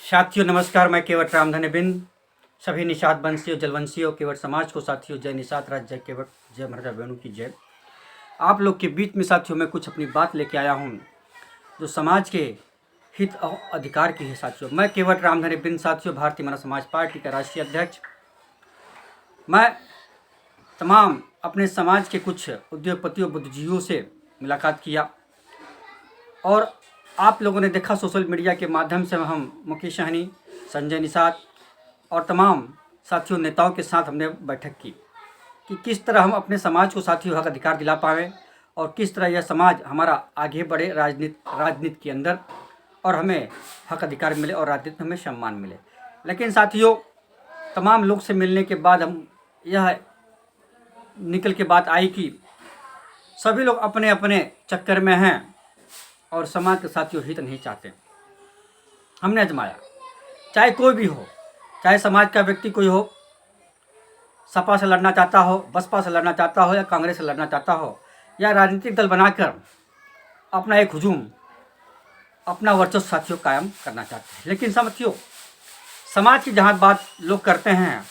साथियों नमस्कार, मैं केवट रामधन्य बिंद सभी निषाद वंशियों जलवंशियों केवट समाज को साथियों जय निषाद राज जय केवट जय महाराजा वेणु की जय। आप लोग के बीच में साथियों मैं कुछ अपनी बात लेके आया हूँ जो समाज के हित और अधिकार की है। साथियों मैं केवट रामधन्य बिंद साथियों भारतीय मानव समाज पार्टी का राष्ट्रीय अध्यक्ष। मैं तमाम अपने समाज के कुछ उद्योगपतियों बुद्धिजीवियों से मुलाकात किया और आप लोगों ने देखा सोशल मीडिया के माध्यम से हम मुकेश सहनी, संजय निषाद और तमाम साथियों नेताओं के साथ हमने बैठक की कि किस तरह हम अपने समाज को साथियों हक अधिकार दिला पाएँ और किस तरह यह समाज हमारा आगे बढ़े राजनीति के अंदर और हमें हक अधिकार मिले और राजनीति में हमें सम्मान मिले। लेकिन साथियों तमाम लोग से मिलने के बाद हम यह निकल के बात आई कि सभी लोग अपने अपने चक्कर में हैं और समाज के साथियों हित नहीं चाहते। हमने आजमाया, चाहे कोई भी हो, चाहे समाज का व्यक्ति कोई हो, सपा से लड़ना चाहता हो, बसपा से लड़ना चाहता हो या कांग्रेस से लड़ना चाहता हो या राजनीतिक दल बनाकर अपना एक हुजूम अपना वर्चस्व साथियों कायम करना चाहते हैं। लेकिन साथियों समाज की जहाँ बात लोग करते हैं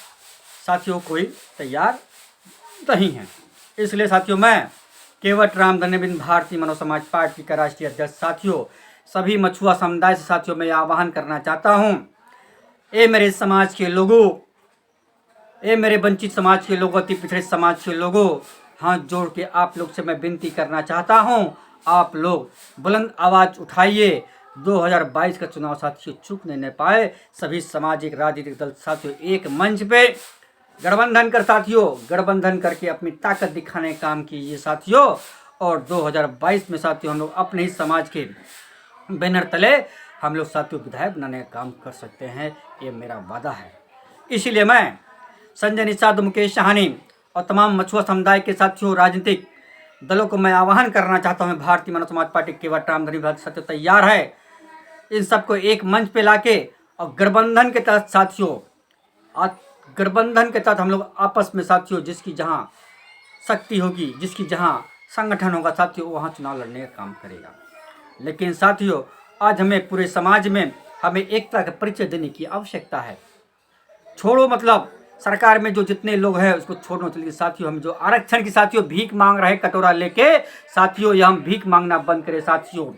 साथियों कोई तैयार नहीं है। इसलिए साथियों मैं केवट रामधन्य बिंद भारतीय मानव समाज पार्टी का राष्ट्रीय अध्यक्ष साथियों सभी मछुआ समुदाय से साथियों मैं आह्वान करना चाहता हूँ, ए मेरे समाज के लोगों, ए मेरे वंचित समाज के लोगों, अति पिछड़े समाज के लोगों, हाथ जोड़ के आप लोग से मैं विनती करना चाहता हूँ, आप लोग बुलंद आवाज़ उठाइए। 2022 का चुनाव साथियों चूक नहीं पाए। सभी सामाजिक राजनीतिक दल साथियों एक मंच पे गठबंधन कर साथियों गठबंधन करके अपनी ताकत दिखाने का काम कीजिए साथियों। और 2022 में साथियों हम लोग अपने ही समाज के बैनर तले हम लोग साथियों विधायक बनाने का काम कर सकते हैं, ये मेरा वादा है। इसीलिए मैं संजय निषाद, मुकेश सहनी और तमाम मछुआ समुदाय के साथियों राजनीतिक दलों को मैं आह्वान करना चाहता हूँ, भारतीय मानव समाज पार्टी केवट रामधन्य बिंद साथियों तैयार है इन सबको एक मंच पे लाके और गठबंधन के तहत साथियों गठबंधन के तहत हम लोग आपस में साथियों जिसकी जहाँ शक्ति होगी, जिसकी जहाँ संगठन होगा साथियों वहाँ चुनाव लड़ने का काम करेगा। लेकिन साथियों आज हमें पूरे समाज में हमें एकता का परिचय देने की आवश्यकता है। छोड़ो मतलब सरकार में जो जितने लोग हैं उसको छोड़ना चाहिए साथियों। हम जो आरक्षण की साथियों भीख मांग रहे कटोरा लेके साथियों, यह हम भीख मांगना बंद करें साथियों।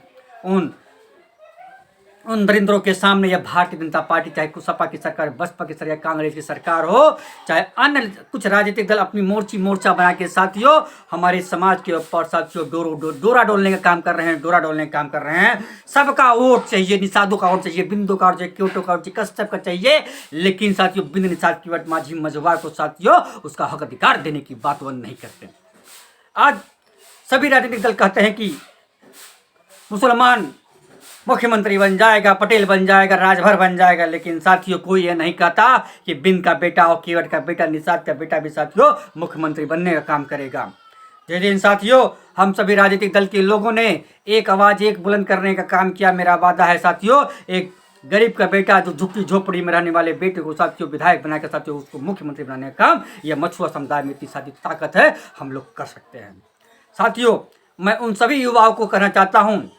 उन दरिंद्रों के सामने यह भारतीय जनता पार्टी, चाहे सपा की सरकार, बसपा की सरकार, कांग्रेस की सरकार हो, चाहे अन्य कुछ राजनीतिक दल अपनी मोर्चा बना के साथियों हमारे समाज के ऊपर साथियों डोरा डोलने का काम कर रहे हैं। सबका वोट चाहिए, निषादों का वोट चाहिए, बिंदु का वोट चाहिए, क्योटो का वोट चाहिए, कश्यप का चाहिए। लेकिन साथियों बिंद निषाद केवट माझी मझवार को साथियों उसका हक अधिकार देने की बात वो नहीं करते। आज सभी राजनीतिक दल कहते हैं कि मुसलमान मुख्यमंत्री बन जाएगा, पटेल बन जाएगा, राजभर बन जाएगा। लेकिन साथियों कोई ये नहीं कहता कि बिंद का बेटा और केवट का बेटा, निषाद का बेटा भी साथियों मुख्यमंत्री बनने का काम करेगा। जिस दिन साथियों हम सभी राजनीतिक दल के लोगों ने एक आवाज़ एक बुलंद करने का काम किया, मेरा वादा है साथियों एक गरीब का बेटा जो झुग्गी झोपड़ी में रहने वाले बेटे को साथियों विधायक बनाकर साथियों उसको मुख्यमंत्री बनाने का काम यह मछुआ समुदाय में इतनी सारी ताकत है, हम लोग कर सकते हैं। साथियों मैं उन सभी युवाओं को कहना चाहता हूँ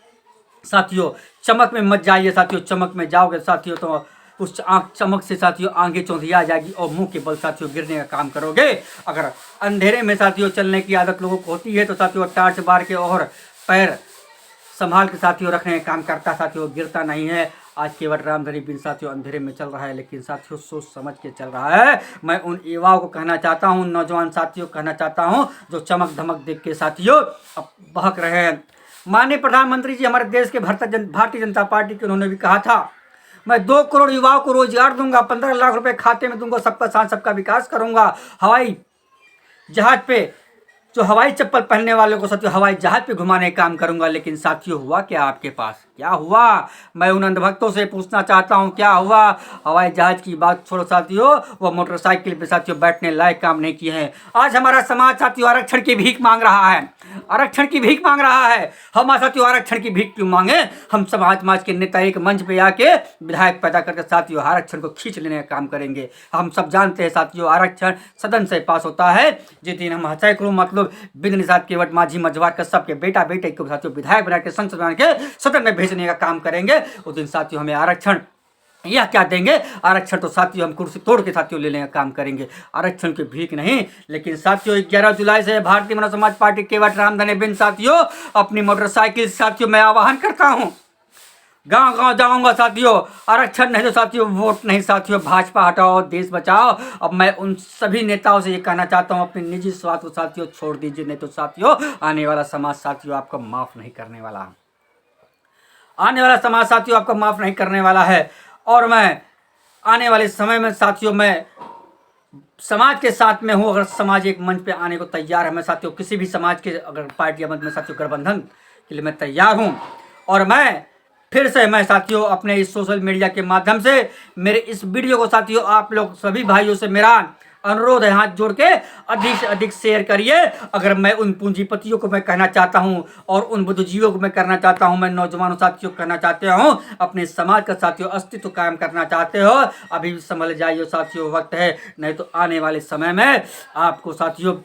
साथियों चमक में मत जाइए साथियों। चमक में जाओगे साथियों तो उस आँख चमक से साथियों आंखें चौंधिया जाएगी और मुंह के बल साथियों गिरने का काम करोगे। अगर अंधेरे में साथियों चलने की आदत लोगों को होती है तो साथियों टार्च बार के और पैर संभाल के साथियों रखने का काम करता साथियों, गिरता नहीं है। आज केवट रामधन्य बिंद साथियों अंधेरे में चल रहा है, लेकिन साथियों सोच समझ के चल रहा है। मैं उन युवाओं को कहना चाहता हूँ, नौजवान साथियों कहना चाहता हूँ जो चमक धमक देख के साथियों अब बहक रहे हैं। माननीय प्रधानमंत्री जी हमारे देश के भारतीय जनता पार्टी के उन्होंने भी कहा था मैं 2 करोड़ युवाओं को रोजगार दूंगा, 15 लाख रुपए खाते में दूंगा, सबका साथ सबका विकास करूंगा। हवाई जहाज पे जो हवाई चप्पल पहनने वालों को साथियों हवाई जहाज पे घुमाने का काम करूंगा। लेकिन साथियों हुआ क्या आपके पास, क्या हुआ? मैं उन अंधभक्तों से पूछना चाहता हूं क्या हुआ? हवाई जहाज की बात छोड़ो साथियों, वो मोटरसाइकिल पे साथियों बैठने लायक काम नहीं किए हैं। आज हमारा समाज साथियों आरक्षण की भीख मांग रहा है, आरक्षण की भीख मांग रहा है। हम साथियों आरक्षण की भीख क्यों मांगे? हम समाज के नेता एक मंच पे आके विधायक पैदा करके साथियों आरक्षण को खींच लेने का काम करेंगे। हम सब जानते हैं साथियों आरक्षण सदन से पास होता है जिस दिन हम सैकड़ों मतलब बिंद निषाद केवट माझी मझवार कश्यप के बेटा बेटे को साथियों विधायक बना के संसद बना के सदन में भेजने का काम करेंगे। उस दिन साथियों हमें आरक्षण यह क्या देंगे, आरक्षण तो साथियों हम कुर्सी तोड़ के साथियों लेने का काम करेंगे, आरक्षण की भीख नहीं। लेकिन साथियों 11 जुलाई से भारतीय मनोज समाज पार्टी केवट रामधनी बिंद साथियों अपनी मोटरसाइकिल साथियों मैं आह्वान करता हूं, गांव गांव जाऊंगा साथियों, आरक्षण नहीं तो साथियों वोट नहीं साथियों, भाजपा हटाओ देश बचाओ। अब मैं उन सभी नेताओं से ये कहना चाहता हूं अपने निजी स्वार्थ को साथियों छोड़ दीजिए, नहीं तो साथियों आने वाला समाज साथियों आपको माफ नहीं करने वाला, आने वाला समाज साथियों आपको माफ नहीं करने वाला है। और मैं आने वाले समय में साथियों मैं समाज के साथ में हूँ, अगर समाज एक मंच पे आने को तैयार है, मैं साथियों किसी भी समाज के अगर पार्टी या मंच में साथियों गठबंधन के लिए मैं तैयार हूँ। और मैं फिर से मैं साथियों अपने इस सोशल मीडिया के माध्यम से मेरे इस वीडियो को साथियों आप लोग सभी भाइयों से मेरा अनुरोध है, हाथ जोड़ के अधिक से अधिक शेयर करिए। अगर मैं उन पूंजीपतियों को मैं कहना चाहता हूं और उन बुद्धिजीवियों को मैं करना चाहता हूं, मैं नौजवानों साथियों को कहना चाहते हूं, अपने समाज का साथियों अस्तित्व कायम करना चाहते हो, अभी भी संभल जाइए साथियों, वक्त है, नहीं तो आने वाले समय में आपको साथियों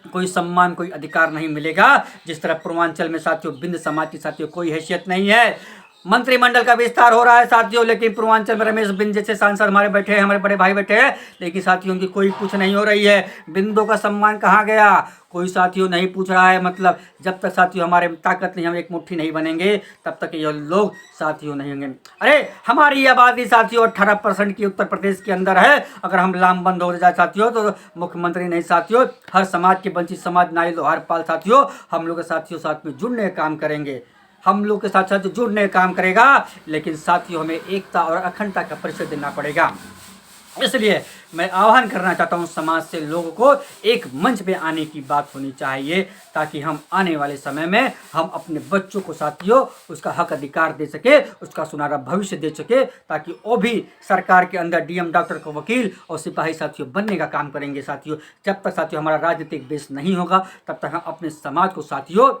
कोई सम्मान कोई अधिकार नहीं मिलेगा। जिस तरह पूर्वांचल में साथियों बिंद समाज की साथियों कोई हैसियत नहीं है, मंत्रिमंडल का विस्तार हो रहा है साथियों, लेकिन पूर्वांचल में रमेश बिंद जैसे सांसद हमारे बैठे हैं, हमारे बड़े भाई बैठे हैं, लेकिन साथियों उनकी कोई पूछ नहीं हो रही है। बिंदों का सम्मान कहाँ गया, कोई साथियों नहीं पूछ रहा है। मतलब जब तक साथियों हमारे ताकत नहीं, हम एक मुट्ठी नहीं बनेंगे, तब तक ये लोग साथियों नहीं होंगे। अरे हमारी आबादी साथियों 18% की उत्तर प्रदेश के अंदर है, अगर हम लामबंद हो जाए साथियों तो मुख्यमंत्री नहीं साथियों, हर समाज के वंचित समाज नाई लोहारपाल साथियों हम लोग के साथियों साथ में जुड़ने का काम करेंगे, हम लोग के साथ साथ जुड़ने का काम करेगा। लेकिन साथियों हमें एकता और अखंडता का परिचय देना पड़ेगा। इसलिए मैं आह्वान करना चाहता हूं समाज से लोगों को एक मंच पे आने की बात होनी चाहिए, ताकि हम आने वाले समय में हम अपने बच्चों को साथियों उसका हक अधिकार दे सके, उसका सुनहरा भविष्य दे सके, ताकि वो भी सरकार के अंदर डीएम डॉक्टर को वकील और सिपाही साथियों बनने का काम करेंगे साथियों। जब तक साथियों हमारा राजनीतिक बेस नहीं होगा तब तक हम अपने समाज को साथियों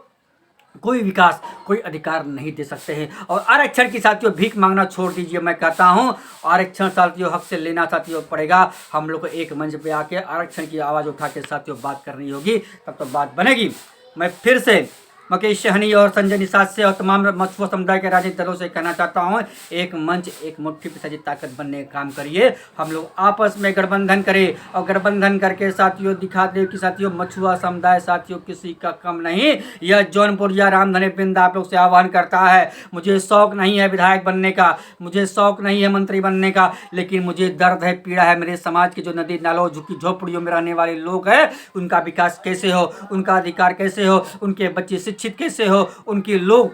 कोई विकास कोई अधिकार नहीं दे सकते हैं। और आरक्षण की साथियों भीख मांगना छोड़ दीजिए, मैं कहता हूं आरक्षण साथियों हक से लेना साथियों पड़ेगा। हम लोग को एक मंच पे आके आरक्षण की आवाज़ उठा के साथियों बात करनी होगी, तब तो बात बनेगी। मैं फिर से मुकेश सहनी और संजय निषाद से और तमाम मछुआ समुदाय के राजनीतिक दलों से कहना चाहता हूं, एक मंच एक मुट्ठी पे सजी ताकत बनने का काम करिए। हम लोग आपस में गठबंधन करें और गठबंधन करके साथियों दिखा दे कि साथियों मछुआ समुदाय साथियों किसी का कम नहीं। यह जौनपुर या रामधनी बिंद आप लोग से आह्वान करता है। मुझे शौक नहीं है विधायक बनने का, मुझे शौक नहीं है मंत्री बनने का, लेकिन मुझे दर्द है, पीड़ा है मेरे समाज के जो नदी नालों झुकी झोपड़ियों में रहने वाले लोग हैं, उनका विकास कैसे हो, उनका अधिकार कैसे हो, उनके बच्चे शिक्षित कैसे हो, उनके लोग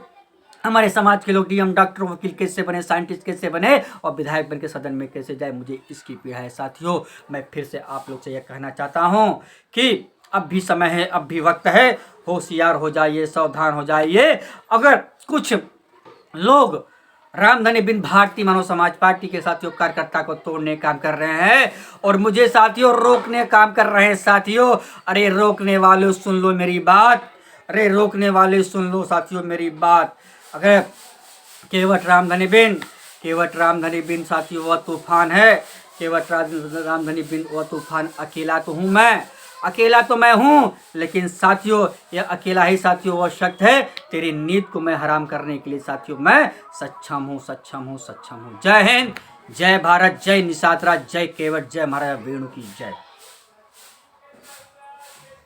हमारे समाज के लोग डीएम डॉक्टर वकील कैसे बने, साइंटिस्ट कैसे बने और विधायक बन के सदन में कैसे जाए, मुझे इसकी पीड़ा है साथियों। मैं फिर से आप लोग से यह कहना चाहता हूं कि अब भी समय है, अब भी वक्त है, होशियार हो जाइए, सावधान हो जाइए। अगर कुछ लोग रामधनी बिंद भारतीय मानव समाज पार्टी के साथियों कार्यकर्ता को तोड़ने का काम कर रहे हैं और मुझे साथियों रोकने का काम कर रहे हैं साथियों, अरे रोकने वालों सुन लो मेरी बात, अरे रोकने वाले सुन लो साथियों मेरी बात। अगर केवट रामधनी बिंद साथियों वह तूफान है, केवट रामधनी बिंद वह तूफान, अकेला तो हूँ मैं, अकेला तो मैं हूँ, लेकिन साथियों यह अकेला ही साथियों वह शक्ति है, तेरी नींद को मैं हराम करने के लिए साथियों मैं सक्षम हूँ। जय हिंद, जय भारत, जय निषाद राज, जय केवट, जय महाराजा वेणु की जय।